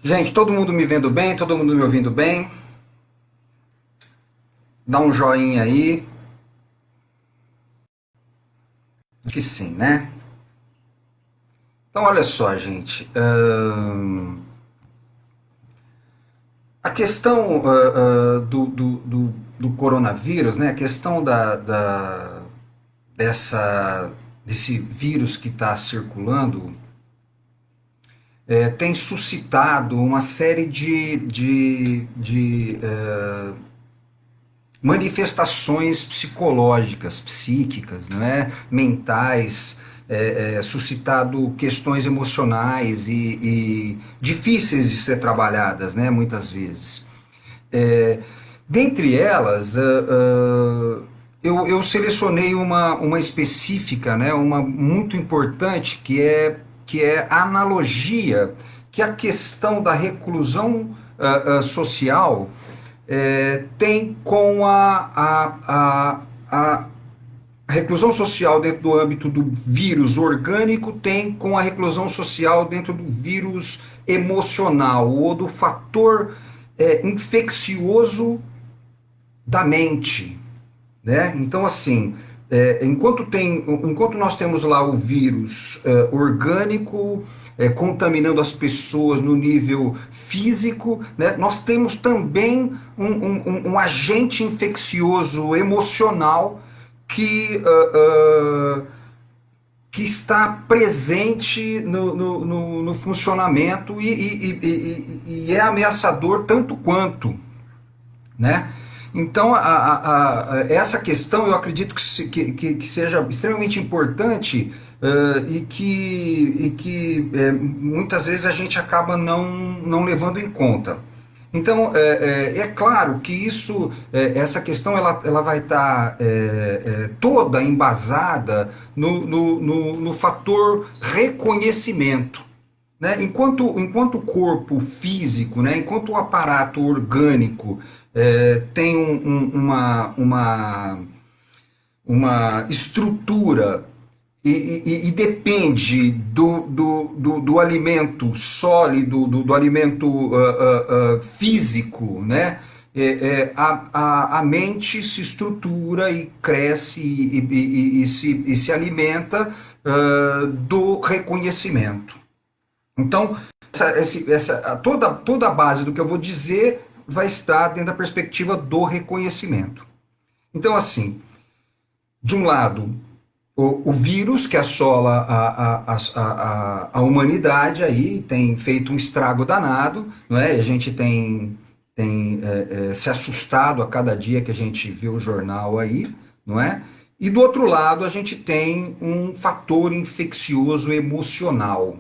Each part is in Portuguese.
Gente, todo mundo me vendo bem, todo mundo me ouvindo bem? Dá um joinha aí. Que sim, né? Então, olha só, gente. A questão do coronavírus, né? A questão desse vírus que está circulando tem suscitado uma série de manifestações psicológicas, psíquicas, né, mentais, suscitado questões emocionais e difíceis de ser trabalhadas, né, muitas vezes. É, Dentre elas, eu selecionei uma específica, né, uma muito importante, que é a analogia que a questão da reclusão social tem com a reclusão social dentro do âmbito do vírus orgânico, tem com a reclusão social dentro do vírus emocional ou do fator infeccioso da mente, né? Então, assim, enquanto nós temos lá o vírus orgânico contaminando as pessoas no nível físico, né, nós temos também um agente infeccioso emocional que, que está presente no funcionamento e é ameaçador tanto quanto, né? Então, essa questão eu acredito que seja extremamente importante e que muitas vezes a gente acaba não levando em conta. Então, é claro que essa questão ela vai estar toda embasada no fator reconhecimento, né? Enquanto o corpo físico, né? Enquanto o aparato orgânico tem uma estrutura e depende do alimento sólido, do alimento físico, né? A mente se estrutura e cresce e se alimenta do reconhecimento. Então, toda a base do que eu vou dizer vai estar dentro da perspectiva do reconhecimento. Então, assim, de um lado, o vírus que assola a humanidade aí tem feito um estrago danado, não é? A gente tem se assustado a cada dia que a gente vê o jornal aí, não é? E do outro lado, a gente tem um fator infeccioso emocional.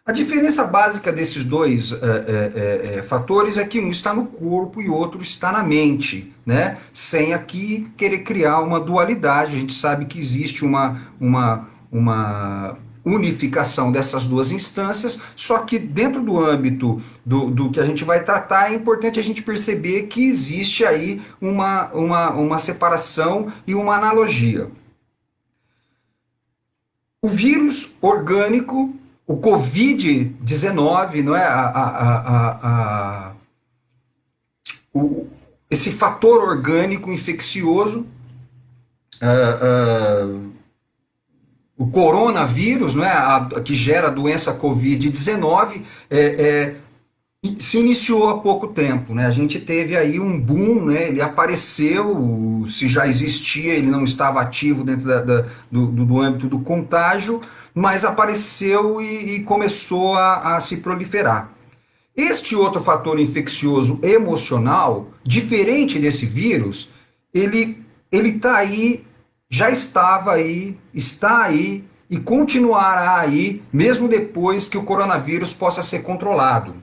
A diferença básica desses dois fatores é que um está no corpo e o outro está na mente, né? Sem aqui querer criar uma dualidade. A gente sabe que existe uma unificação dessas duas instâncias, só que dentro do âmbito do que a gente vai tratar, é importante a gente perceber que existe aí uma separação e uma analogia. O vírus orgânico, o Covid-19, não é? Esse fator orgânico infeccioso, o coronavírus, não é? Que gera a doença Covid-19, se iniciou há pouco tempo, né? A gente teve aí um boom, né? Ele apareceu, se já existia, ele não estava ativo dentro do âmbito do contágio, mas apareceu e começou a se proliferar. Este outro fator infeccioso emocional, diferente desse vírus, ele está aí, já estava aí, está aí e continuará aí, mesmo depois que o coronavírus possa ser controlado,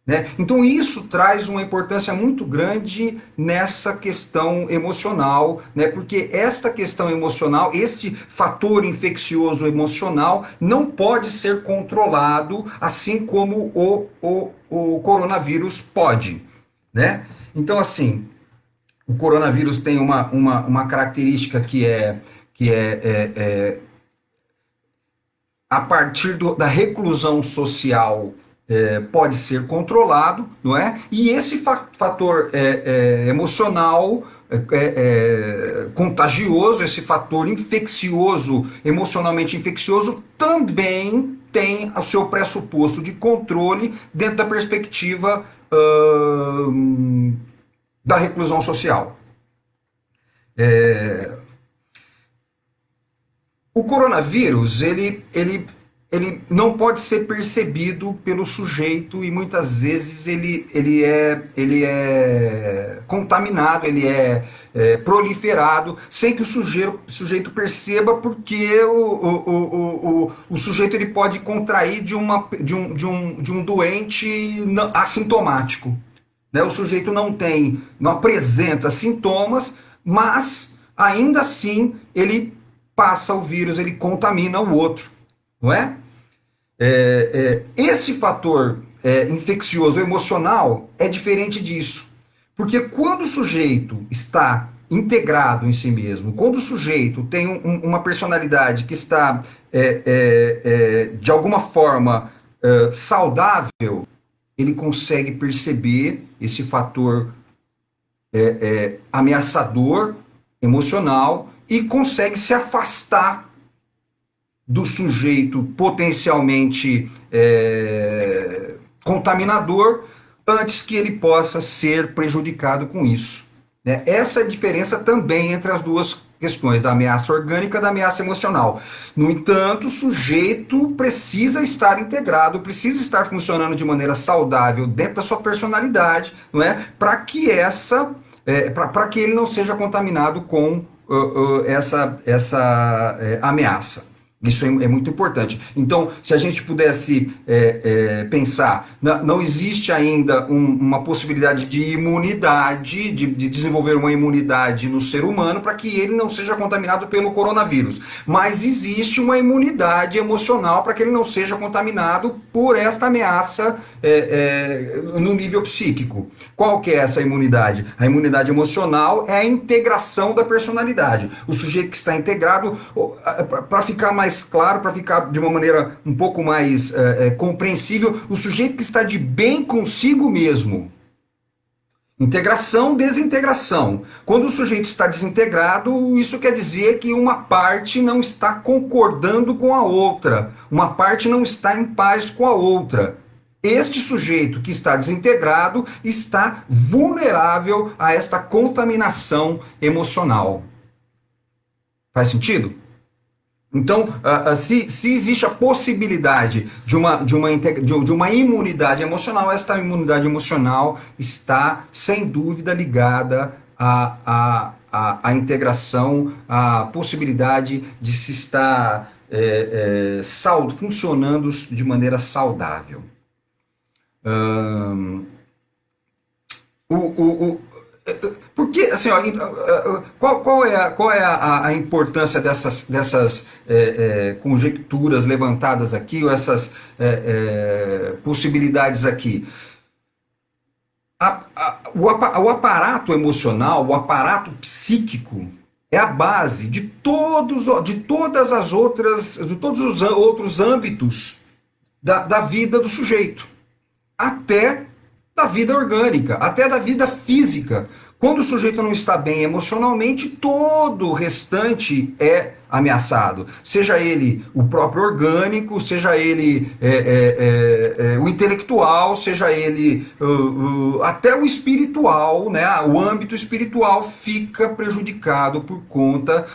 né? Então, isso traz uma importância muito grande nessa questão emocional, né? Porque esta questão emocional, este fator infeccioso emocional, não pode ser controlado assim como o coronavírus pode, né? Então, assim, o coronavírus tem uma característica que é a partir da reclusão social. pode ser controlado, não é? E esse fator emocional contagioso, esse fator infeccioso, emocionalmente infeccioso, também tem o seu pressuposto de controle dentro da perspectiva da reclusão social. O coronavírus, ele não pode ser percebido pelo sujeito e muitas vezes ele é contaminado, proliferado sem que o sujeito perceba, porque o sujeito ele pode contrair de um doente assintomático. Né? O sujeito não apresenta sintomas, mas ainda assim ele passa o vírus, ele contamina o outro, não é? Esse fator infeccioso emocional é diferente disso, porque quando o sujeito está integrado em si mesmo, quando o sujeito tem uma personalidade que está de alguma forma saudável, ele consegue perceber esse fator ameaçador, emocional, e consegue se afastar do sujeito potencialmente contaminador antes que ele possa ser prejudicado com isso. Né? Essa é a diferença também entre as duas questões, da ameaça orgânica e da ameaça emocional. No entanto, o sujeito precisa estar integrado, precisa estar funcionando de maneira saudável dentro da sua personalidade, não é? Para que para que ele não seja contaminado com essa ameaça. Isso é muito importante. Então, se a gente pudesse pensar, não existe ainda uma possibilidade de imunidade, de desenvolver uma imunidade no ser humano para que ele não seja contaminado pelo coronavírus. Mas existe uma imunidade emocional para que ele não seja contaminado por esta ameaça no nível psíquico. Qual que é essa imunidade? A imunidade emocional é a integração da personalidade. O sujeito que está integrado, para ficar mais claro, para ficar de uma maneira um pouco mais compreensível, o sujeito que está de bem consigo mesmo. Integração, desintegração. Quando o sujeito está desintegrado, isso quer dizer que uma parte não está concordando com a outra, uma parte não está em paz com a outra. Este sujeito que está desintegrado está vulnerável a esta contaminação emocional. Faz sentido? Então, se existe a possibilidade de uma imunidade emocional, esta imunidade emocional está, sem dúvida, ligada à integração, à possibilidade de se estar funcionando de maneira saudável. Porque, assim, ó, qual é a importância dessas conjecturas levantadas aqui, ou essas possibilidades aqui? O aparato emocional, o aparato psíquico, é a base de todos os outros âmbitos da vida do sujeito, até da vida orgânica, até da vida física. Quando o sujeito não está bem emocionalmente, todo o restante é ameaçado. Seja ele o próprio orgânico, seja ele o intelectual, seja ele até o espiritual, né? O âmbito espiritual fica prejudicado por conta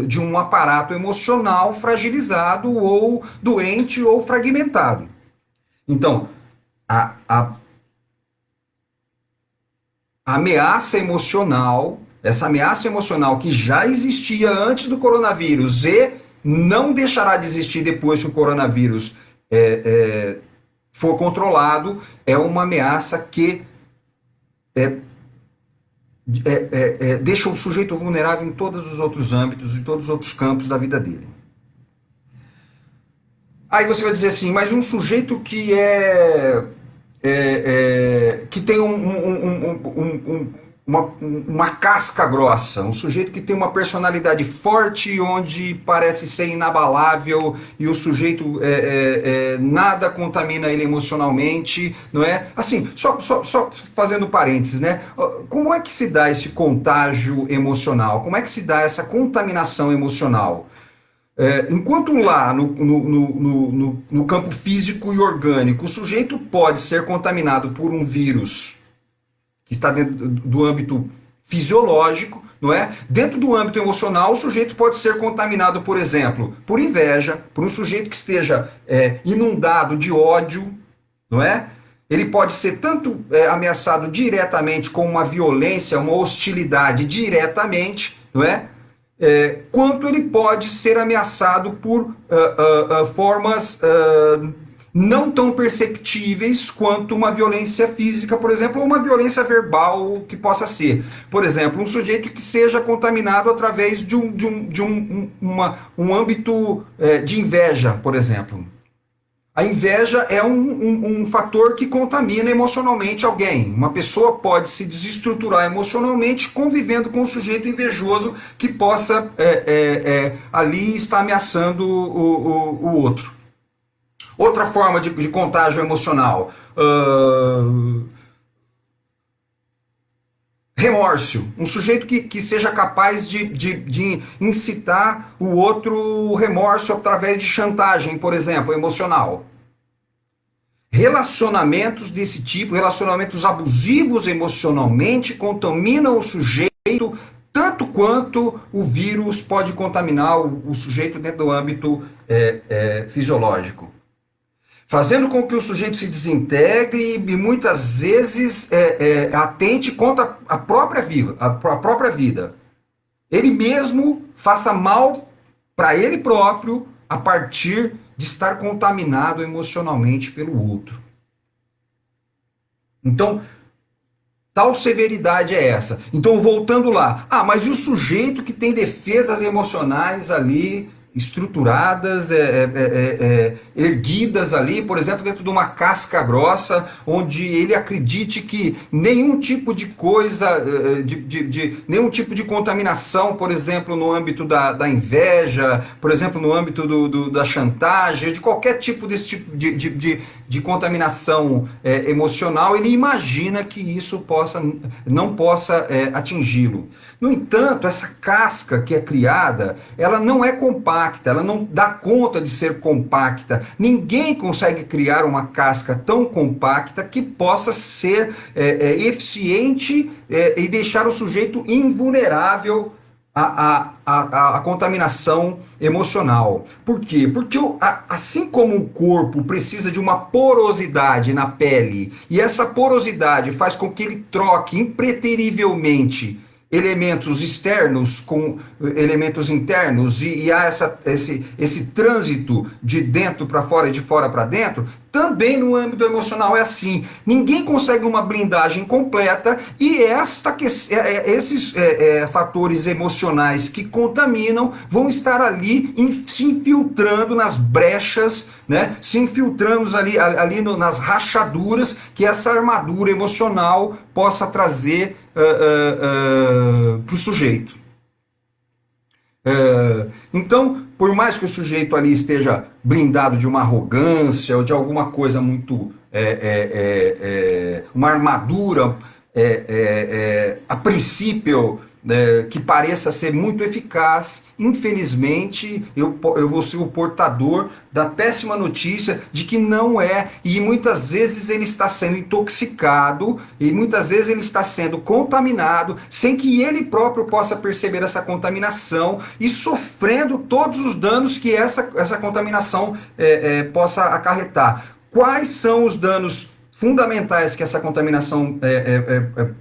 de um aparato emocional fragilizado ou doente ou fragmentado. Então, a ameaça emocional, essa ameaça emocional que já existia antes do coronavírus e não deixará de existir depois que o coronavírus for controlado, é uma ameaça que deixa o sujeito vulnerável em todos os outros âmbitos, em todos os outros campos da vida dele. Aí você vai dizer assim, mas um sujeito que que tem uma casca grossa, um sujeito que tem uma personalidade forte, onde parece ser inabalável e o sujeito nada contamina ele emocionalmente, não é? Assim, só fazendo parênteses, né? Como é que se dá esse contágio emocional? Como é que se dá essa contaminação emocional? Enquanto lá no campo físico e orgânico, o sujeito pode ser contaminado por um vírus que está dentro do âmbito fisiológico, não é? Dentro do âmbito emocional, o sujeito pode ser contaminado, por exemplo, por inveja, por um sujeito que esteja inundado de ódio, não é? Ele pode ser tanto ameaçado diretamente com uma violência, uma hostilidade diretamente, não é? Quanto ele pode ser ameaçado por formas não tão perceptíveis quanto uma violência física, por exemplo, ou uma violência verbal que possa ser. Por exemplo, um sujeito que seja contaminado através de um âmbito de inveja, por exemplo. A inveja é um fator que contamina emocionalmente alguém. Uma pessoa pode se desestruturar emocionalmente convivendo com um sujeito invejoso que possa ali estar ameaçando o outro. Outra forma de contágio emocional. Remorso. Um sujeito que seja capaz de incitar o outro remorso através de chantagem, por exemplo, emocional. Relacionamentos desse tipo, relacionamentos abusivos emocionalmente, contaminam o sujeito tanto quanto o vírus pode contaminar o sujeito dentro do âmbito fisiológico. Fazendo com que o sujeito se desintegre e muitas vezes atente contra a própria vida. Ele mesmo faça mal para ele próprio a partir de estar contaminado emocionalmente pelo outro. Então, tal severidade é essa. Então, voltando lá. Mas e o sujeito que tem defesas emocionais ali estruturadas, erguidas ali, por exemplo, dentro de uma casca grossa, onde ele acredite que nenhum tipo de coisa, nenhum tipo de contaminação, por exemplo, no âmbito da inveja, por exemplo, no âmbito da chantagem, de qualquer tipo desse tipo de contaminação emocional, ele imagina que isso não possa atingi-lo. No entanto, essa casca que é criada, ela não é compacta, ela não dá conta de ser compacta. Ninguém consegue criar uma casca tão compacta que possa ser eficiente e deixar o sujeito invulnerável à contaminação emocional. Por quê? Porque assim como o corpo precisa de uma porosidade na pele, e essa porosidade faz com que ele troque impreterivelmente elementos externos com elementos internos e há esse trânsito de dentro para fora e de fora para dentro, também no âmbito emocional é assim. Ninguém consegue uma blindagem completa e esses fatores emocionais que contaminam vão estar ali se infiltrando nas brechas, né? Se infiltrando ali nas rachaduras que essa armadura emocional possa trazer para o sujeito. Então, por mais que o sujeito ali esteja blindado de uma arrogância ou de alguma coisa muito uma armadura a princípio que pareça ser muito eficaz, infelizmente eu vou ser o portador da péssima notícia de que não é, e muitas vezes ele está sendo intoxicado, e muitas vezes ele está sendo contaminado, sem que ele próprio possa perceber essa contaminação e sofrendo todos os danos que essa contaminação possa acarretar. Quais são os danos fundamentais que essa contaminação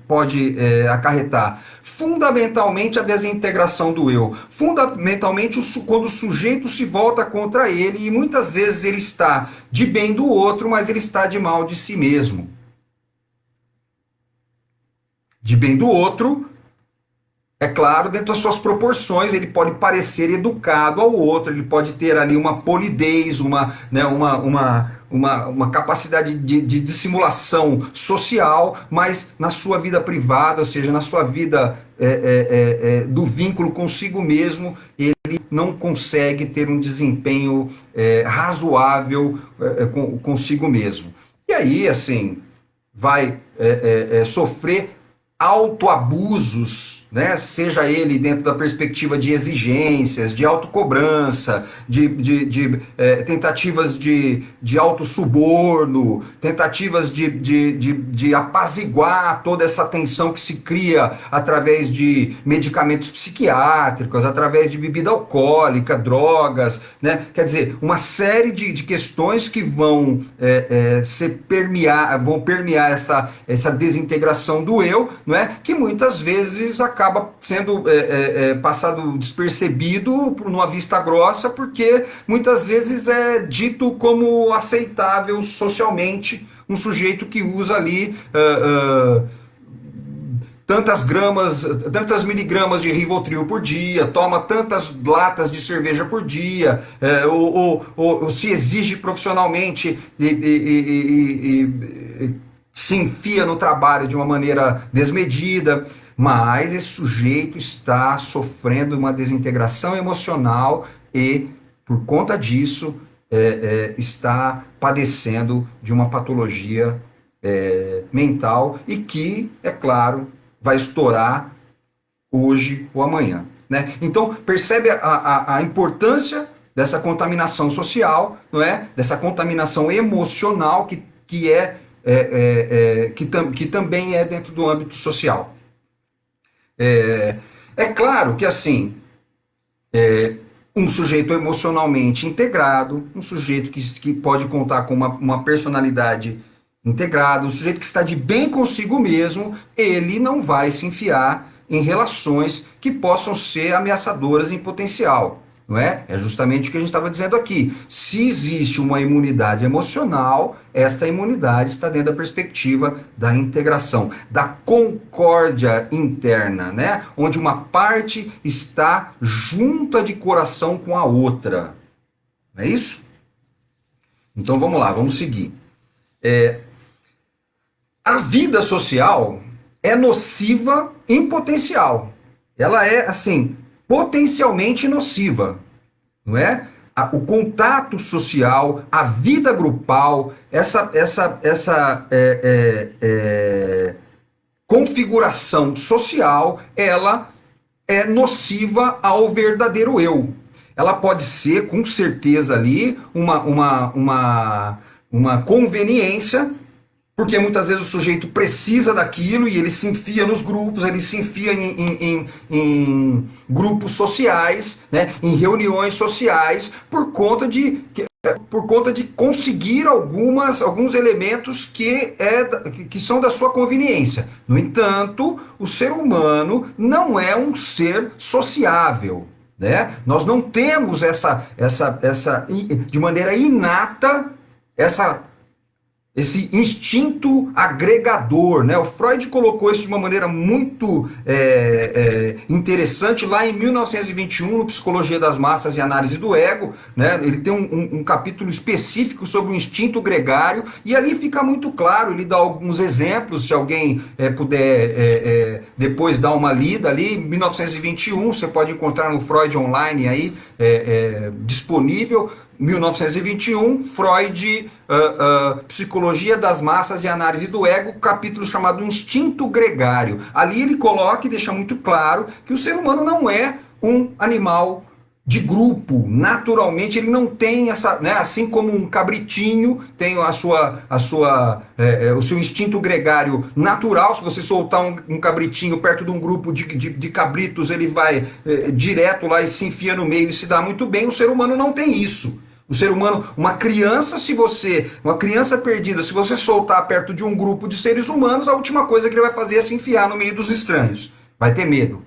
pode acarretar? Fundamentalmente a desintegração do eu, fundamentalmente quando o sujeito se volta contra ele e muitas vezes ele está de bem do outro, mas ele está de mal de si mesmo. De bem do outro, É claro, dentro das suas proporções, ele pode parecer educado ao outro, ele pode ter ali uma polidez, né, uma capacidade de dissimulação social, mas na sua vida privada, ou seja, na sua vida do vínculo consigo mesmo, ele não consegue ter um desempenho razoável consigo mesmo. E aí, assim, vai sofrer autoabusos, né? Seja ele dentro da perspectiva de exigências, de autocobrança, de tentativas de autossuborno, tentativas de apaziguar toda essa tensão que se cria através de medicamentos psiquiátricos, através de bebida alcoólica, drogas, né? Quer dizer, uma série de questões que vão vão permear essa desintegração do eu, não é? Que muitas vezes acaba sendo passado despercebido por uma vista grossa, porque muitas vezes é dito como aceitável socialmente um sujeito que usa ali tantas miligramas de Rivotril por dia, toma tantas latas de cerveja por dia, ou se exige profissionalmente e se enfia no trabalho de uma maneira desmedida, mas esse sujeito está sofrendo uma desintegração emocional e, por conta disso, está padecendo de uma patologia mental e que, é claro, vai estourar hoje ou amanhã. Né? Então, percebe a importância dessa contaminação social, não é? Dessa contaminação emocional que também é dentro do âmbito social. É claro que, assim, um sujeito emocionalmente integrado, um sujeito que pode contar com uma personalidade integrada, um sujeito que está de bem consigo mesmo, ele não vai se enfiar em relações que possam ser ameaçadoras em potencial. Não é? É justamente o que a gente estava dizendo aqui. Se existe uma imunidade emocional, esta imunidade está dentro da perspectiva da integração, da concórdia interna, né? Onde uma parte está junta de coração com a outra. Não é isso? Então vamos lá, vamos seguir. A vida social é nociva em potencial. Ela é, assim, potencialmente nociva, não é? O contato social, a vida grupal, essa configuração social, ela é nociva ao verdadeiro eu. Ela pode ser, com certeza, ali uma conveniência, porque muitas vezes o sujeito precisa daquilo e ele se enfia nos grupos, ele se enfia em grupos sociais, né, em reuniões sociais, por conta de conseguir alguns elementos que são da sua conveniência. No entanto, o ser humano não é um ser sociável. Né? Nós não temos de maneira inata, esse instinto agregador, né? O Freud colocou isso de uma maneira muito interessante lá em 1921, no Psicologia das Massas e Análise do Ego, né? Ele tem um capítulo específico sobre o instinto gregário, e ali fica muito claro, ele dá alguns exemplos, se alguém puder depois dar uma lida ali, em 1921, você pode encontrar no Freud Online aí, disponível, 1921, Freud, Psicologia das Massas e Análise do Ego, capítulo chamado Instinto Gregário. Ali ele coloca e deixa muito claro que o ser humano não é um animal de grupo. Naturalmente ele não tem essa, né, assim como um cabritinho tem o seu instinto gregário natural. Se você soltar um cabritinho perto de um grupo de cabritos, ele vai direto lá e se enfia no meio e se dá muito bem. O ser humano não tem isso. O ser humano, uma criança perdida, se você soltar perto de um grupo de seres humanos, a última coisa que ele vai fazer é se enfiar no meio dos estranhos. Vai ter medo.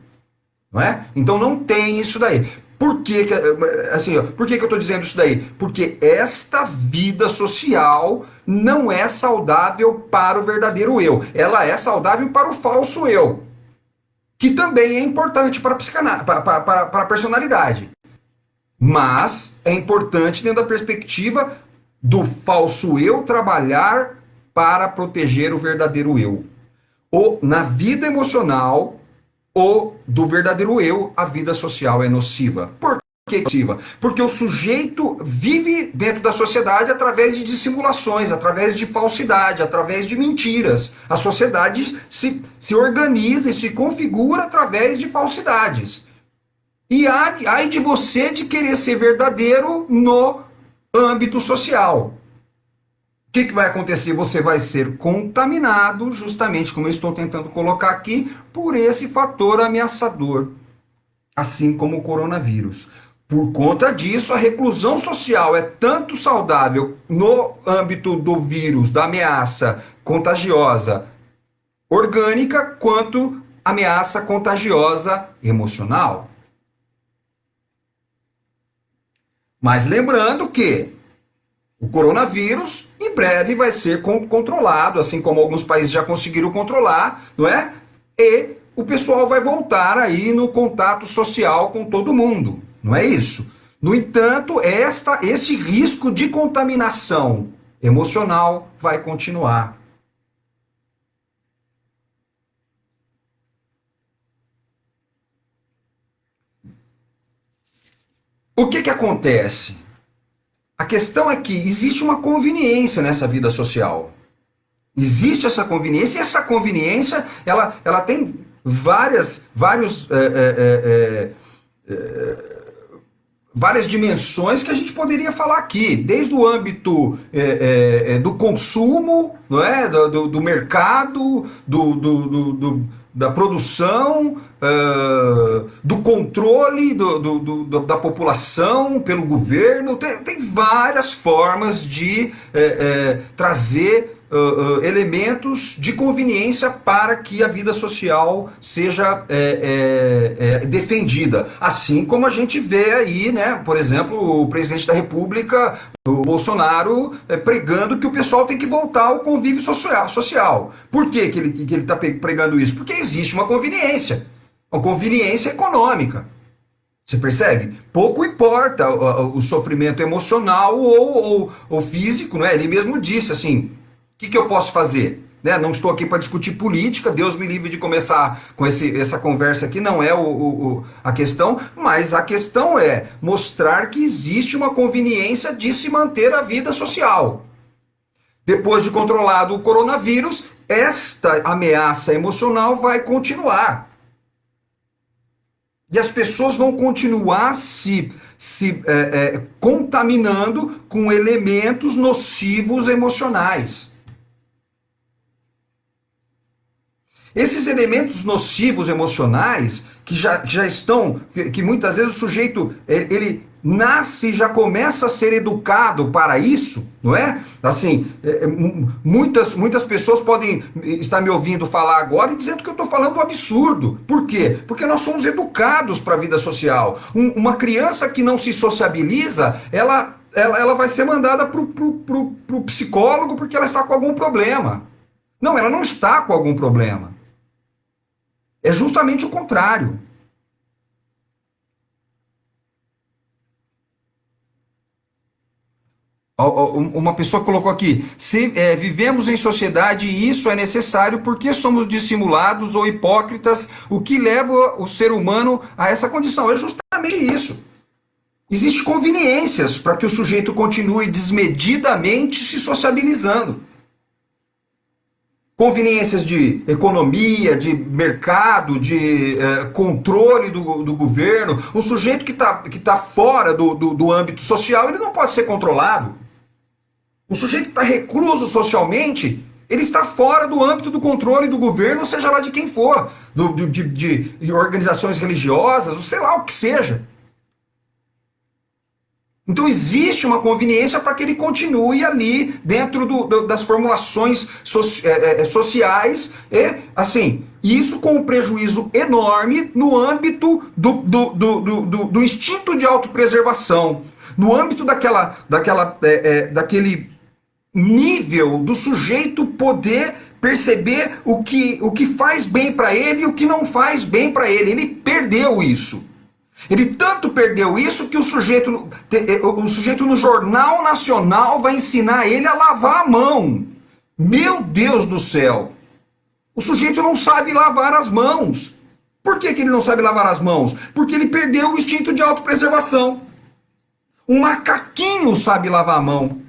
Não é? Então não tem isso daí. Por que eu estou dizendo isso daí? Porque esta vida social não é saudável para o verdadeiro eu. Ela é saudável para o falso eu. que também é importante para a personalidade. Mas é importante dentro da perspectiva do falso eu trabalhar para proteger o verdadeiro eu. Ou na vida emocional, ou do verdadeiro eu, a vida social é nociva. Por que é nociva? Porque o sujeito vive dentro da sociedade através de dissimulações, através de falsidade, através de mentiras. A sociedade se organiza e se configura através de falsidades. E ai de você de querer ser verdadeiro no âmbito social. O que vai acontecer? Você vai ser contaminado, justamente como eu estou tentando colocar aqui, por esse fator ameaçador, assim como o coronavírus. Por conta disso, a reclusão social é tanto saudável no âmbito do vírus, da ameaça contagiosa orgânica, quanto ameaça contagiosa emocional. Mas lembrando que o coronavírus em breve vai ser controlado, assim como alguns países já conseguiram controlar, não é? E o pessoal vai voltar aí no contato social com todo mundo, não é isso? No entanto, esse risco de contaminação emocional vai continuar. O que acontece? A questão é que existe uma conveniência nessa vida social. Existe essa conveniência e essa conveniência ela tem várias dimensões que a gente poderia falar aqui, desde o âmbito do consumo, não é? do mercado, da produção, do controle da população pelo governo. Tem várias formas de trazer elementos de conveniência para que a vida social seja defendida. Assim como a gente vê aí, né, por exemplo, o presidente da República, o Bolsonaro, pregando que o pessoal tem que voltar ao convívio social. Por que ele está pregando isso? Porque existe uma conveniência econômica. Você percebe? Pouco importa o sofrimento emocional ou físico, né? Ele mesmo disse assim, o que eu posso fazer? Né? Não estou aqui para discutir política, Deus me livre de começar com essa conversa aqui, não é a questão, mas a questão é mostrar que existe uma conveniência de se manter a vida social. Depois de controlado o coronavírus, esta ameaça emocional vai continuar. E as pessoas vão continuar se contaminando com elementos nocivos emocionais. Esses elementos nocivos emocionais, que já estão, que muitas vezes o sujeito, ele nasce e já começa a ser educado para isso, não é? Assim, muitas pessoas podem estar me ouvindo falar agora e dizendo que eu estou falando um absurdo. Por quê? Porque nós somos educados para a vida social. Uma criança que não se sociabiliza, ela vai ser mandada para o psicólogo porque ela está com algum problema. Não, ela não está com algum problema. É justamente o contrário. Uma pessoa colocou aqui, vivemos em sociedade e isso é necessário porque somos dissimulados ou hipócritas, o que leva o ser humano a essa condição. É justamente isso. Existem conveniências para que o sujeito continue desmedidamente se sociabilizando. Conveniências de economia, de mercado, de controle do governo. Um sujeito que tá fora do âmbito social, ele não pode ser controlado. O sujeito que está recluso socialmente, ele está fora do âmbito do controle do governo, seja lá de quem for, de organizações religiosas, ou sei lá o que seja. Então existe uma conveniência para que ele continue ali dentro das formulações sociais, e assim, isso com um prejuízo enorme no âmbito do instinto de autopreservação, no âmbito daquele nível do sujeito poder perceber o que faz bem para ele e o que não faz bem para ele. Ele perdeu isso. Ele tanto perdeu isso que o sujeito no Jornal Nacional vai ensinar ele a lavar a mão. Meu Deus do céu! O sujeito não sabe lavar as mãos. Por que ele não sabe lavar as mãos? Porque ele perdeu o instinto de autopreservação. Um macaquinho sabe lavar a mão.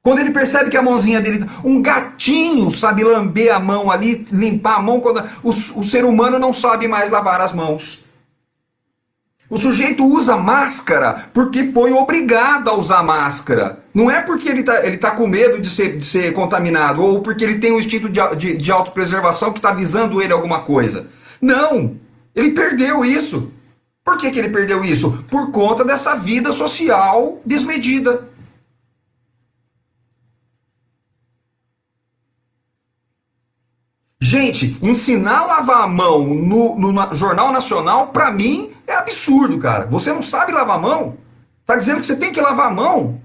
Quando ele percebe que a mãozinha dele... Um gatinho sabe lamber a mão ali, limpar a mão, quando o ser humano não sabe mais lavar as mãos. O sujeito usa máscara porque foi obrigado a usar máscara. Não é porque ele tá com medo de ser contaminado ou porque ele tem um instinto de autopreservação que está avisando ele alguma coisa. Não! Ele perdeu isso. Por que ele perdeu isso? Por conta dessa vida social desmedida. Gente, ensinar a lavar a mão no Jornal Nacional, pra mim, é absurdo, cara. Você não sabe lavar a mão? Tá dizendo que você tem que lavar a mão?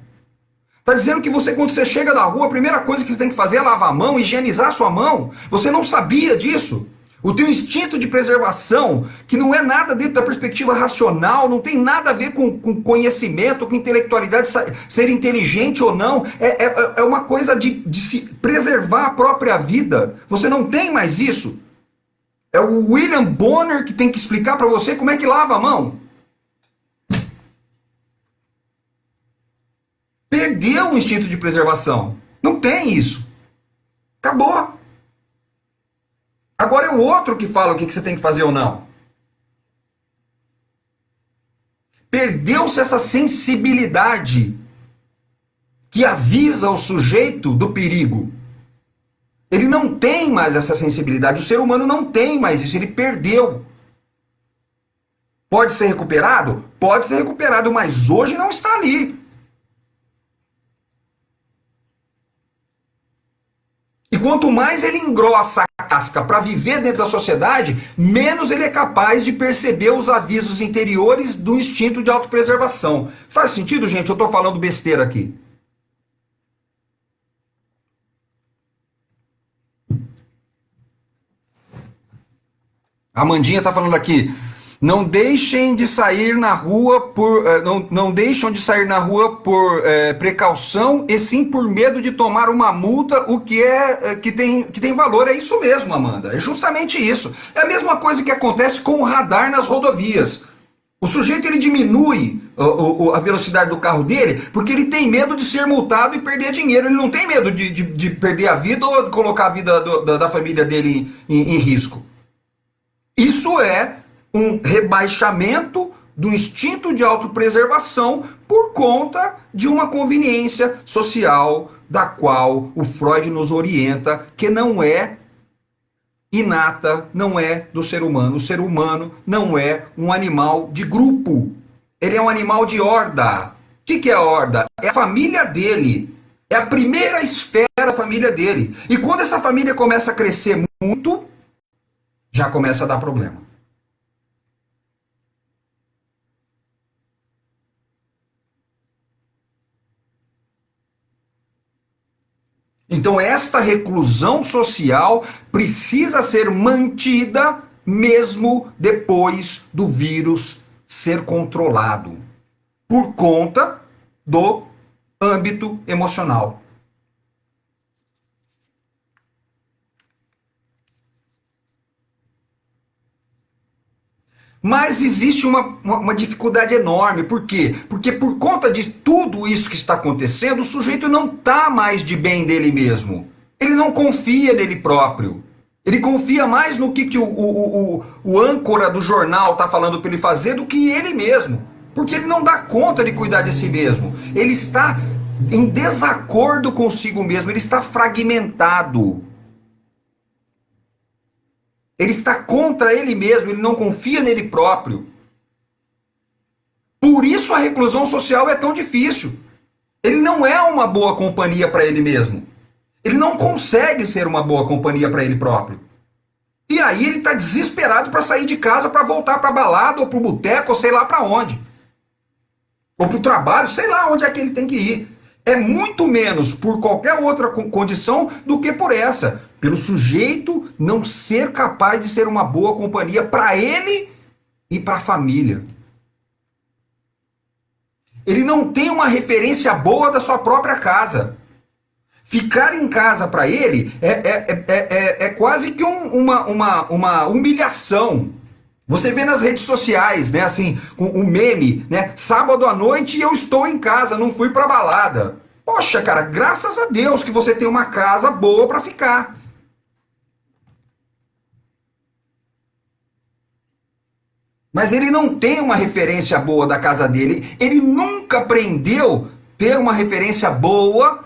Tá dizendo que você, quando você chega na rua, a primeira coisa que você tem que fazer é lavar a mão, higienizar a sua mão? Você não sabia disso? O teu instinto de preservação, que não é nada dentro da perspectiva racional, não tem nada a ver com conhecimento, com intelectualidade, ser inteligente ou não, é uma coisa de se preservar a própria vida. Você não tem mais isso. É o William Bonner que tem que explicar para você como é que lava a mão. Perdeu o instinto de preservação. Não tem isso. Acabou. Agora é o outro que fala o que você tem que fazer ou não. Perdeu-se essa sensibilidade que avisa o sujeito do perigo. Ele não tem mais essa sensibilidade. O ser humano não tem mais isso. Ele perdeu. Pode ser recuperado? Pode ser recuperado, mas hoje não está ali. E quanto mais ele engrossa a casca para viver dentro da sociedade, menos ele é capaz de perceber os avisos interiores do instinto de autopreservação. Faz sentido, gente? Eu estou falando besteira aqui. A Amandinha está falando aqui. Não deixem de sair na rua não deixam de sair na rua por precaução e sim por medo de tomar uma multa, o que que tem valor. É isso mesmo, Amanda. É justamente isso. É a mesma coisa que acontece com o radar nas rodovias. O sujeito ele diminui a velocidade do carro dele porque ele tem medo de ser multado e perder dinheiro. Ele não tem medo de perder a vida ou colocar a vida da família dele em risco. Isso é um rebaixamento do instinto de autopreservação por conta de uma conveniência social da qual o Freud nos orienta que não é inata, não é do ser humano. O ser humano não é um animal de grupo. Ele é um animal de horda. O que é a horda? É a família dele. É a primeira esfera da família dele. E quando essa família começa a crescer muito, já começa a dar problema. Então esta reclusão social precisa ser mantida mesmo depois do vírus ser controlado, por conta do âmbito emocional. Mas existe uma dificuldade enorme. Por quê? Porque por conta de tudo isso que está acontecendo, o sujeito não está mais de bem dele mesmo. Ele não confia nele próprio. Ele confia mais no que o âncora do jornal está falando para ele fazer do que ele mesmo. Porque ele não dá conta de cuidar de si mesmo. Ele está em desacordo consigo mesmo. Ele está fragmentado. Ele está contra ele mesmo, ele não confia nele próprio. Por isso a reclusão social é tão difícil. Ele não é uma boa companhia para ele mesmo. Ele não consegue ser uma boa companhia para ele próprio. E aí ele está desesperado para sair de casa, para voltar para a balada, ou para o boteco, ou sei lá para onde. Ou para o trabalho, sei lá onde é que ele tem que ir. É muito menos por qualquer outra condição do que por essa. Pelo sujeito não ser capaz de ser uma boa companhia para ele e para a família. Ele não tem uma referência boa da sua própria casa. Ficar em casa para ele é quase que uma humilhação. Você vê nas redes sociais, né, assim, o meme, né, sábado à noite eu estou em casa, não fui pra balada. Poxa, cara, graças a Deus que você tem uma casa boa para ficar. Mas ele não tem uma referência boa da casa dele, ele nunca aprendeu ter uma referência boa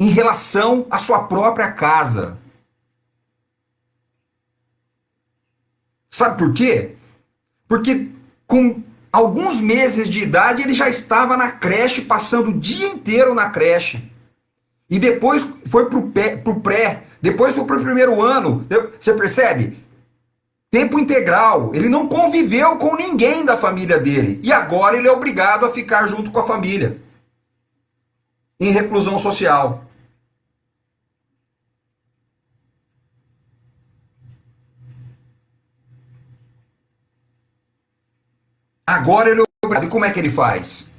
em relação à sua própria casa. Sabe por quê? Porque com alguns meses de idade ele já estava na creche, passando o dia inteiro na creche. E depois foi pro pré, depois foi pro primeiro ano. Você percebe? Tempo integral. Ele não conviveu com ninguém da família dele. E agora ele é obrigado a ficar junto com a família. Em reclusão social. Agora ele é obrigado. E como é que ele faz?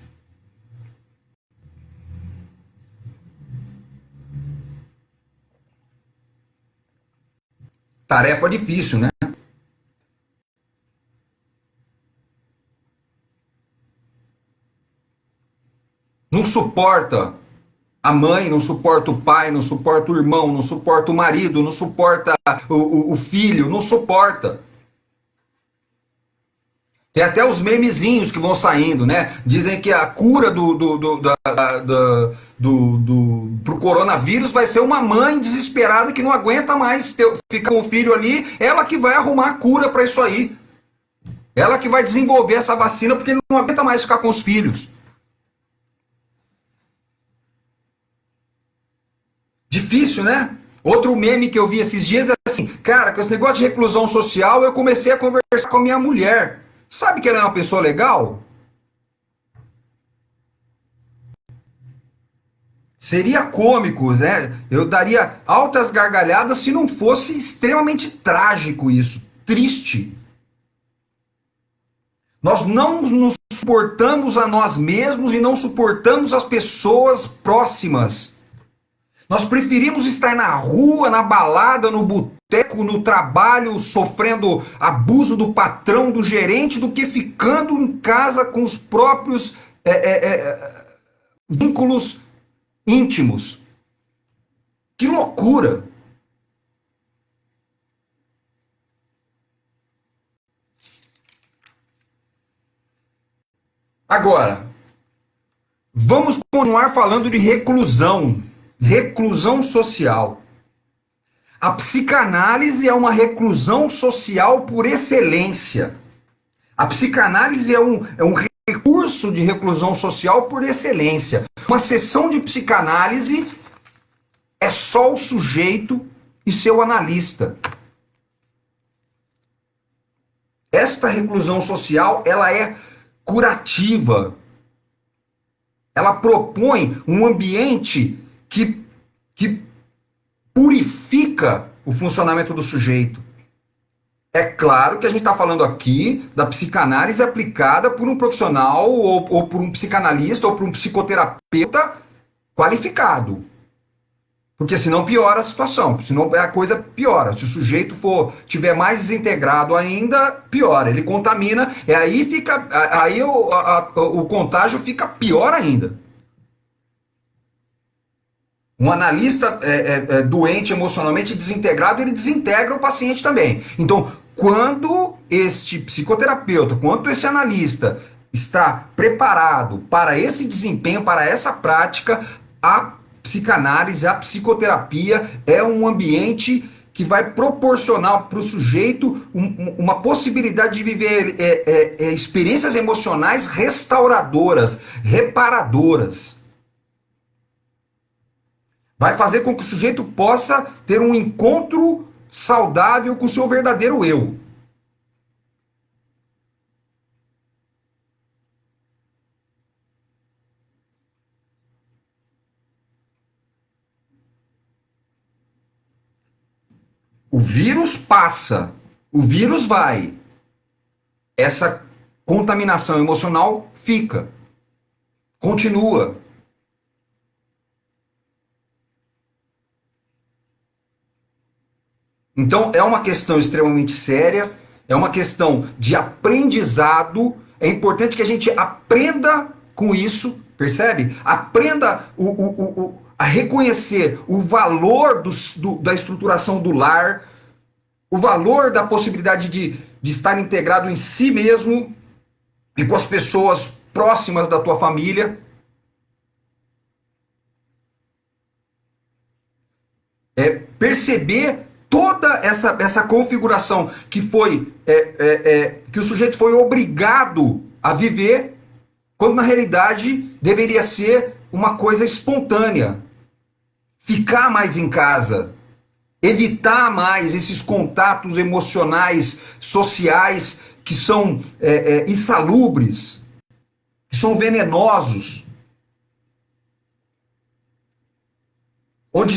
Tarefa difícil, né? Não suporta a mãe, não suporta o pai, não suporta o irmão, não suporta o marido, não suporta o filho, não suporta. Tem até os memezinhos que vão saindo, né? Dizem que a cura pro coronavírus vai ser uma mãe desesperada que não aguenta mais ficar com o filho ali, ela que vai arrumar a cura para isso aí. Ela que vai desenvolver essa vacina porque não aguenta mais ficar com os filhos. Difícil, né? Outro meme que eu vi esses dias é assim, cara, com esse negócio de reclusão social, eu comecei a conversar com a minha mulher. Sabe que ela é uma pessoa legal? Seria cômico, né? Eu daria altas gargalhadas se não fosse extremamente trágico isso, triste. Nós não nos suportamos a nós mesmos e não suportamos as pessoas próximas. Nós preferimos estar na rua, na balada, no boteco, no trabalho, sofrendo abuso do patrão, do gerente, do que ficando em casa com os próprios vínculos íntimos. Que loucura! Agora, vamos continuar falando de reclusão. Reclusão social. A psicanálise é uma reclusão social por excelência. A psicanálise é um recurso de reclusão social por excelência. Uma sessão de psicanálise é só o sujeito e seu analista. Esta reclusão social, ela é curativa. Ela propõe um ambiente que purifica o funcionamento do sujeito. É claro que a gente está falando aqui da psicanálise aplicada por um profissional, ou por um psicanalista, ou por um psicoterapeuta qualificado. Porque senão piora a situação, senão a coisa piora. Se o sujeito tiver mais desintegrado ainda, piora. Ele contamina, e aí fica, aí o contágio fica pior ainda. Um analista doente emocionalmente desintegrado, ele desintegra o paciente também. Então, quando este psicoterapeuta, quando esse analista está preparado para esse desempenho, para essa prática, a psicanálise, a psicoterapia é um ambiente que vai proporcionar para o sujeito uma possibilidade de viver experiências emocionais restauradoras, reparadoras. Vai fazer com que o sujeito possa ter um encontro saudável com o seu verdadeiro eu. O vírus passa, o vírus vai, essa contaminação emocional fica, continua. Então, é uma questão extremamente séria, é uma questão de aprendizado. É importante que a gente aprenda com isso, percebe? Aprenda a reconhecer o valor da estruturação do lar, o valor da possibilidade de estar integrado em si mesmo e com as pessoas próximas da tua família. É perceber toda essa configuração que foi que o sujeito foi obrigado a viver, quando na realidade deveria ser uma coisa espontânea. Ficar mais em casa, evitar mais esses contatos emocionais, sociais, que são insalubres, que são venenosos, onde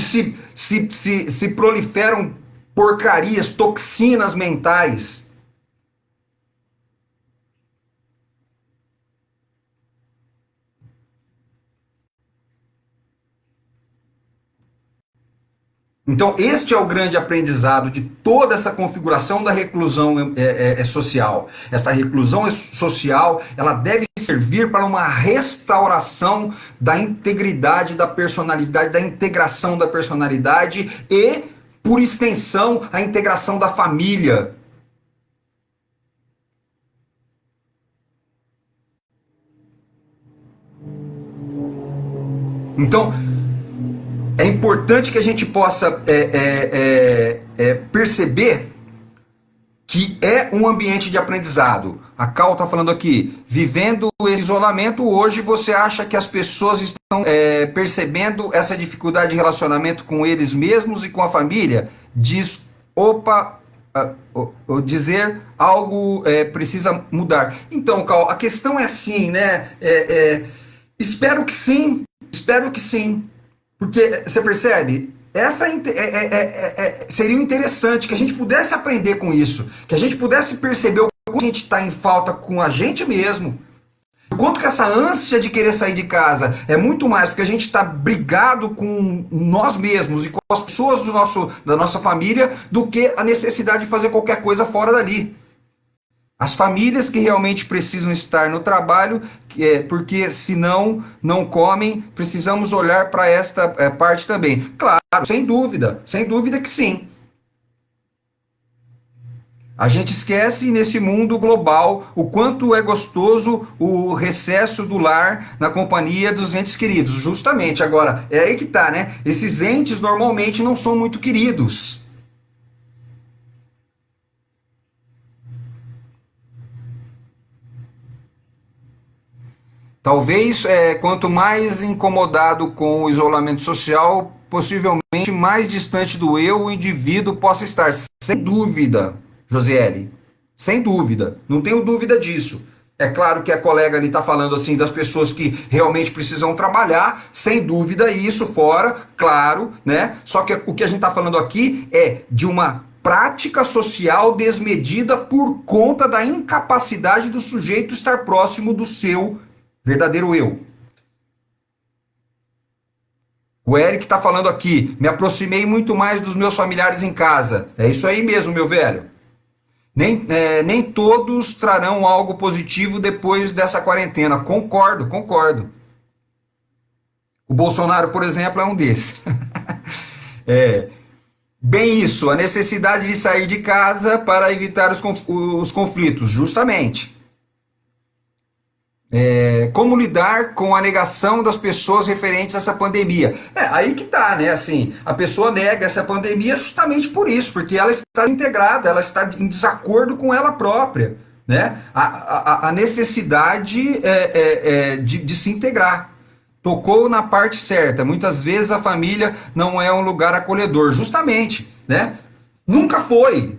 se proliferam porcarias, toxinas mentais. Então, este é o grande aprendizado de toda essa configuração da reclusão social. Essa reclusão social, ela deve servir para uma restauração da integridade da personalidade, da integração da personalidade e, por extensão, a integração da família. Então, é importante que a gente possa perceber que é um ambiente de aprendizado. A Cal está falando aqui, vivendo esse isolamento, hoje você acha que as pessoas estão percebendo essa dificuldade de relacionamento com eles mesmos e com a família? Diz, opa, dizer algo precisa mudar. Então, Cal, a questão é assim, né? Espero que sim, espero que sim. Porque, você percebe? Essa seria interessante que a gente pudesse aprender com isso, que a gente pudesse perceber o quanto a gente está em falta com a gente mesmo, o quanto que essa ânsia de querer sair de casa é muito mais porque a gente está brigado com nós mesmos e com as pessoas da nossa família do que a necessidade de fazer qualquer coisa fora dali. As famílias que realmente precisam estar no trabalho, porque senão não comem, precisamos olhar para esta parte também. Claro, sem dúvida que sim. A gente esquece nesse mundo global o quanto é gostoso o recesso do lar na companhia dos entes queridos. Justamente, agora, é aí que tá, né? Esses entes normalmente não são muito queridos. Talvez, quanto mais incomodado com o isolamento social, possivelmente mais distante do eu o indivíduo possa estar. Sem dúvida, Josiele. Sem dúvida. Não tenho dúvida disso. É claro que a colega ali está falando assim das pessoas que realmente precisam trabalhar, sem dúvida, isso fora, claro, né? Só que o que a gente está falando aqui é de uma prática social desmedida por conta da incapacidade do sujeito estar próximo do seu verdadeiro eu. O Eric está falando aqui, me aproximei muito mais dos meus familiares em casa. É isso aí mesmo, meu velho. Nem todos trarão algo positivo depois dessa quarentena. Concordo, concordo. O Bolsonaro, por exemplo, é um deles. Bem isso, a necessidade de sair de casa para evitar os conflitos, justamente. Como lidar com a negação das pessoas referentes a essa pandemia? Aí que tá, né? Assim, a pessoa nega essa pandemia justamente por isso, porque ela está integrada, ela está em desacordo com ela própria, né? A necessidade de se integrar. Tocou na parte certa. Muitas vezes a família não é um lugar acolhedor, justamente, né? Nunca foi.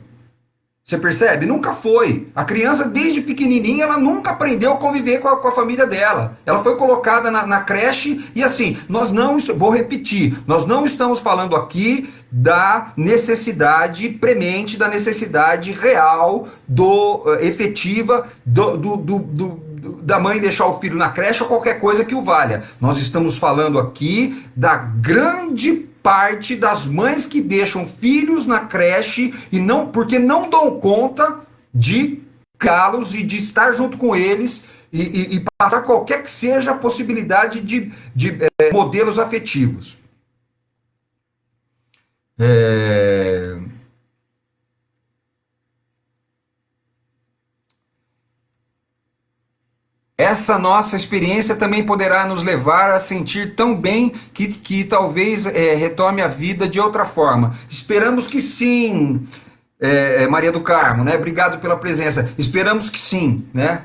Você percebe? Nunca foi. A criança, desde pequenininha, ela nunca aprendeu a conviver com a família dela. Ela foi colocada na creche e assim, nós não, vou repetir, nós não estamos falando aqui da necessidade premente, da necessidade real, efetiva, da mãe deixar o filho na creche ou qualquer coisa que o valha. Nós estamos falando aqui da grande parte das mães que deixam filhos na creche e não porque não dão conta de criá-los e de estar junto com eles e passar qualquer que seja a possibilidade de modelos afetivos. Essa nossa experiência também poderá nos levar a sentir tão bem que talvez retome a vida de outra forma. Esperamos que sim, Maria do Carmo, né? Obrigado pela presença. Esperamos que sim, né?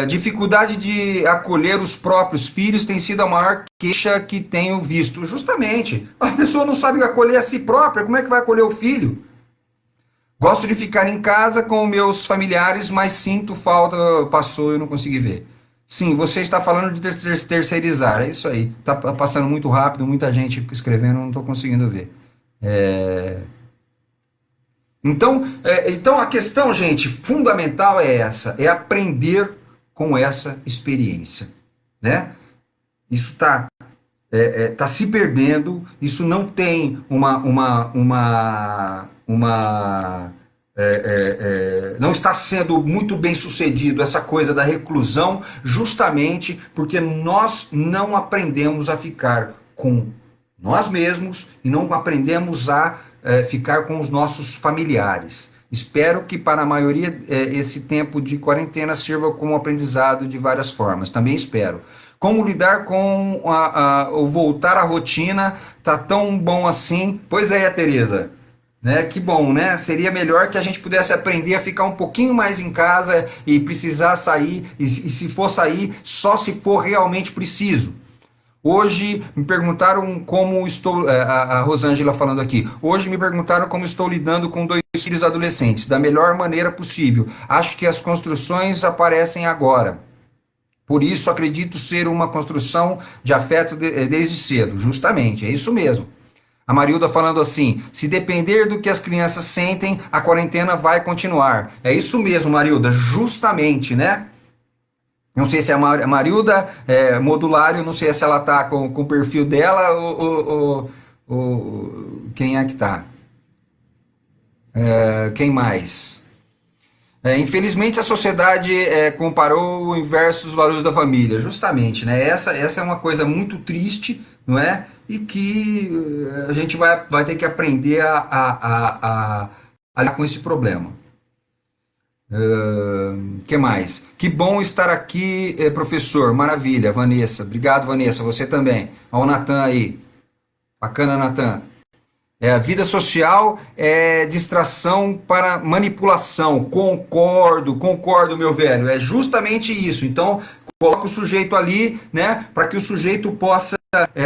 Dificuldade de acolher os próprios filhos tem sido a maior queixa que tenho visto. Justamente, a pessoa não sabe acolher a si própria, como é que vai acolher o filho? Gosto de ficar em casa com meus familiares, mas sinto falta, passou e eu não consegui ver. Sim, você está falando de terceirizar, é isso aí. Está passando muito rápido, muita gente escrevendo, não estou conseguindo ver. Então a questão, gente, fundamental é essa, é aprender com essa experiência, né? Isso tá se perdendo, isso não tem não está sendo muito bem sucedido essa coisa da reclusão, justamente porque nós não aprendemos a ficar com nós mesmos e não aprendemos a ficar com os nossos familiares. Espero que para a maioria esse tempo de quarentena sirva como aprendizado de várias formas. Também espero. Como lidar com o voltar à rotina? Tá tão bom assim? Pois é, Tereza. Né? Que bom, né? Seria melhor que a gente pudesse aprender a ficar um pouquinho mais em casa e precisar sair, e se for sair, só se for realmente preciso. Hoje me perguntaram como estou, a Rosângela falando aqui, hoje me perguntaram como estou lidando com 2 filhos adolescentes, da melhor maneira possível. Acho que as construções aparecem agora. Por isso acredito ser uma construção de afeto desde cedo. Justamente, é isso mesmo. A Marilda falando assim, se depender do que as crianças sentem, a quarentena vai continuar. É isso mesmo, Marilda, justamente, né? Não sei se é a Marilda Modulário, não sei se ela tá com o perfil dela ou quem é que tá. Quem mais? Infelizmente a sociedade comparou o inverso dos valores da família, justamente, né? Essa é uma coisa muito triste, não é? E que a gente vai ter que aprender a lidar com esse problema. Que mais? Que bom estar aqui, professor. Maravilha, Vanessa. Obrigado, Vanessa. Você também. Olha o Natan aí. Bacana, Natan. A vida social é distração para manipulação. Concordo, meu velho. É justamente isso. Então, coloca o sujeito ali, né, para que o sujeito possa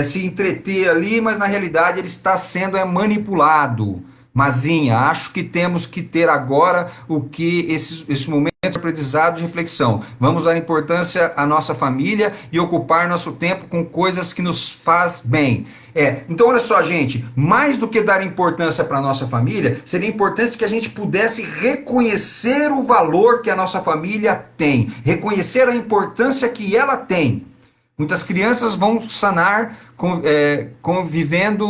se entreter ali, mas na realidade ele está sendo manipulado. Mazinha, acho que temos que ter agora o que esse momento de aprendizado de reflexão. Vamos dar importância à nossa família e ocupar nosso tempo com coisas que nos faz bem. Então olha só, gente, mais do que dar importância para a nossa família, seria importante que a gente pudesse reconhecer o valor que a nossa família tem, reconhecer a importância que ela tem. Muitas crianças vão sanar convivendo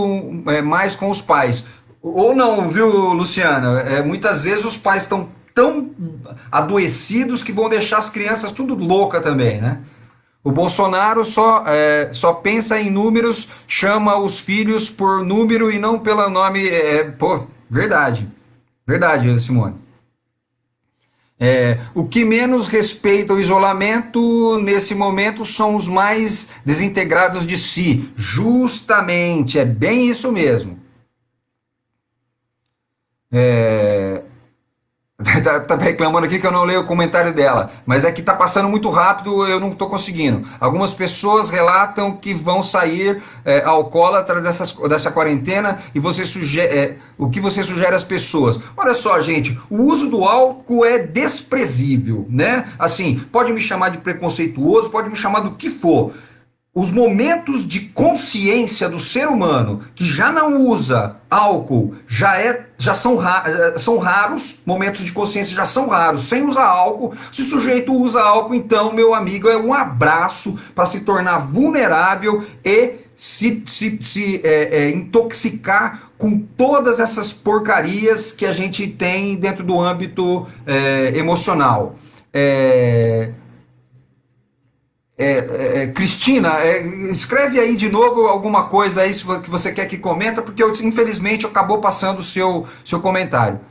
mais com os pais. Ou não, viu, Luciana? Muitas vezes os pais estão tão adoecidos que vão deixar as crianças tudo louca também, né? O Bolsonaro só pensa em números, chama os filhos por número e não pelo nome. Verdade. Verdade, Simone. O que menos respeita o isolamento nesse momento são os mais desintegrados de si. Justamente, é bem isso mesmo. Tá reclamando aqui que eu não leio o comentário dela, mas é que tá passando muito rápido, eu não tô conseguindo. Algumas pessoas relatam que vão sair alcoólatras dessa quarentena e você o que você sugere às pessoas? Olha só, gente, o uso do álcool é desprezível, né? Assim, pode me chamar de preconceituoso, pode me chamar do que for. Os momentos de consciência do ser humano que já não usa álcool já são raros, momentos de consciência já são raros, sem usar álcool. Se o sujeito usa álcool, então, meu amigo, é um abraço para se tornar vulnerável e se intoxicar com todas essas porcarias que a gente tem dentro do âmbito emocional. É, Cristina, escreve aí de novo alguma coisa aí que você quer que comenta, porque infelizmente acabou passando o seu comentário.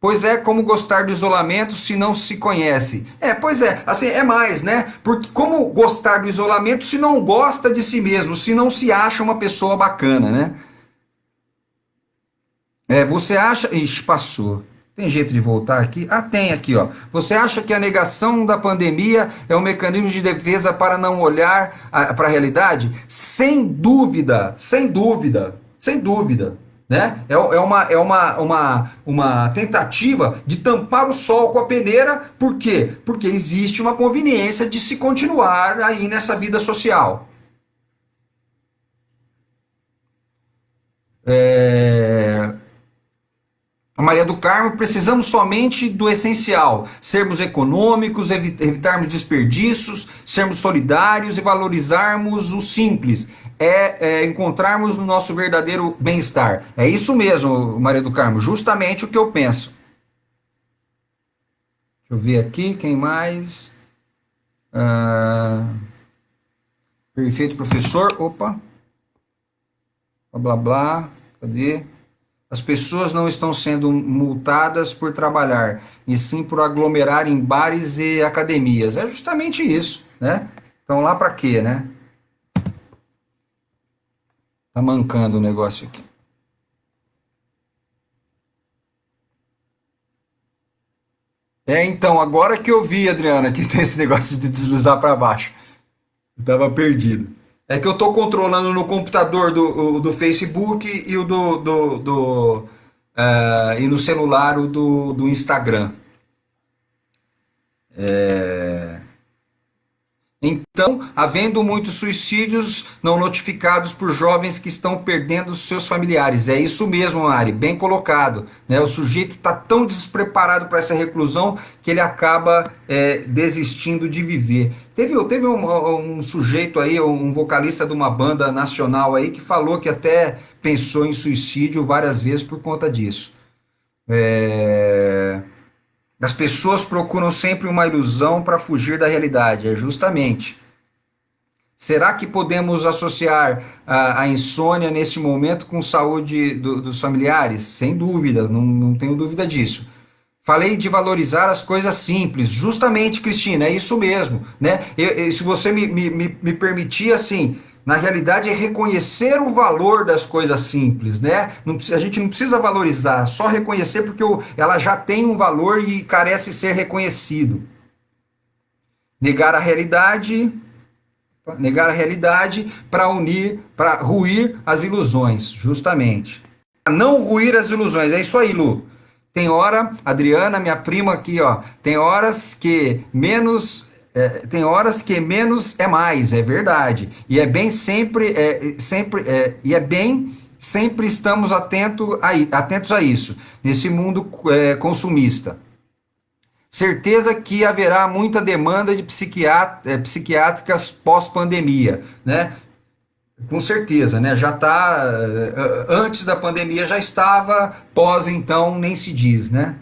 Pois é, como gostar do isolamento se não se conhece? Pois é, assim, é mais, né? Porque como gostar do isolamento se não gosta de si mesmo, se não se acha uma pessoa bacana, né? Você acha. Ixi, passou. Tem jeito de voltar aqui? Ah, tem aqui, ó. Você acha que a negação da pandemia é um mecanismo de defesa para não olhar para a realidade? Sem dúvida, sem dúvida, sem dúvida. Né? Uma tentativa de tampar o sol com a peneira, por quê? Porque existe uma conveniência de se continuar aí nessa vida social. É, A Maria do Carmo, precisamos somente do essencial: sermos econômicos, evitarmos desperdícios, sermos solidários e valorizarmos o simples. Encontrarmos o nosso verdadeiro bem-estar. É isso mesmo, Maria do Carmo, justamente o que eu penso. Deixa eu ver aqui, quem mais? Ah, perfeito, professor. Opa, blá blá blá. Cadê? As pessoas não estão sendo multadas por trabalhar, e sim por aglomerar em bares e academias. É justamente isso, né? Então lá para quê, né? Tá mancando o negócio aqui. Então, agora que eu vi, Adriana, que tem esse negócio de deslizar para baixo. Eu tava perdido. É que eu tô controlando no computador do Facebook e o e no celular o do Instagram. Então, havendo muitos suicídios não notificados por jovens que estão perdendo seus familiares. É isso mesmo, Mari, bem colocado. Né? O sujeito está tão despreparado para essa reclusão que ele acaba desistindo de viver. Teve um sujeito aí, um vocalista de uma banda nacional aí, que falou que até pensou em suicídio várias vezes por conta disso. É... As pessoas procuram sempre uma ilusão para fugir da realidade, justamente. Será que podemos associar a insônia nesse momento com saúde dos familiares? Sem dúvida, não tenho dúvida disso. Falei de valorizar as coisas simples, justamente, Cristina, é isso mesmo, né? Se você me permitir, assim, na realidade é reconhecer o valor das coisas simples, né? A gente não precisa valorizar, só reconhecer porque ela já tem um valor e carece ser reconhecido. Negar a realidade, para ruir as ilusões, justamente. Não ruir as ilusões, é isso aí, Lu. Tem hora, Adriana, minha prima aqui, ó, tem horas que menos é mais, é verdade. E é bem sempre estamos atentos a isso, nesse mundo consumista. Certeza que haverá muita demanda de psiquiátricas pós-pandemia, né? Com certeza, né? Já está antes da pandemia já estava, pós então nem se diz, né?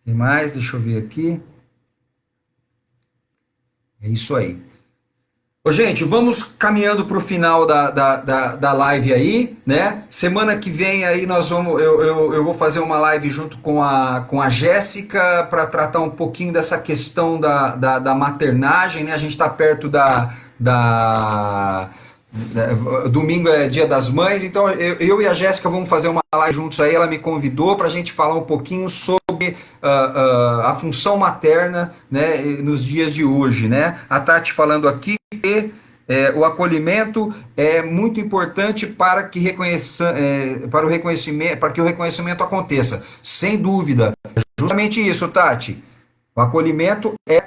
Tem mais? Deixa eu ver aqui. É isso aí. Ô, gente, vamos caminhando para o final da live aí, né? Semana que vem aí eu vou fazer uma live junto com a Jéssica para tratar um pouquinho dessa questão da maternagem, né? A gente está perto Domingo é Dia das Mães, então eu e a Jéssica vamos fazer uma live juntos aí. Ela me convidou para a gente falar um pouquinho sobre a função materna, né, nos dias de hoje, né? A Tati falando aqui que o acolhimento é muito importante para que para o reconhecimento, para que o reconhecimento aconteça. Sem dúvida, justamente isso, Tati. O acolhimento é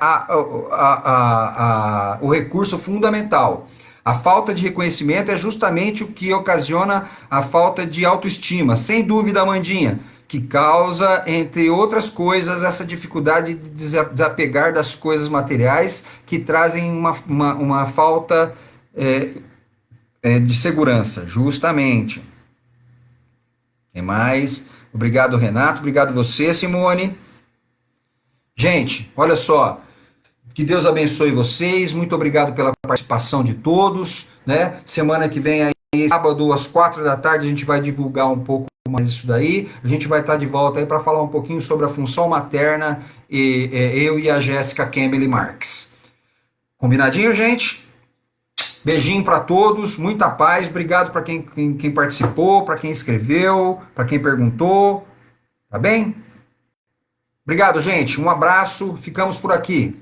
o recurso fundamental. A falta de reconhecimento é justamente o que ocasiona a falta de autoestima, sem dúvida, Amandinha, que causa, entre outras coisas, essa dificuldade de desapegar das coisas materiais que trazem uma falta de segurança, justamente. Quem mais? Obrigado, Renato. Obrigado você, Simone. Gente, olha só. Que Deus abençoe vocês. Muito obrigado pela participação de todos, né? Semana que vem aí, sábado às 4 da tarde, a gente vai divulgar um pouco mais isso daí. A gente vai estar de volta aí para falar um pouquinho sobre a função materna eu e a Jéssica Campbell Marques. Combinadinho, gente? Beijinho para todos, muita paz. Obrigado para quem participou, para quem escreveu, para quem perguntou. Tá bem? Obrigado, gente. Um abraço. Ficamos por aqui.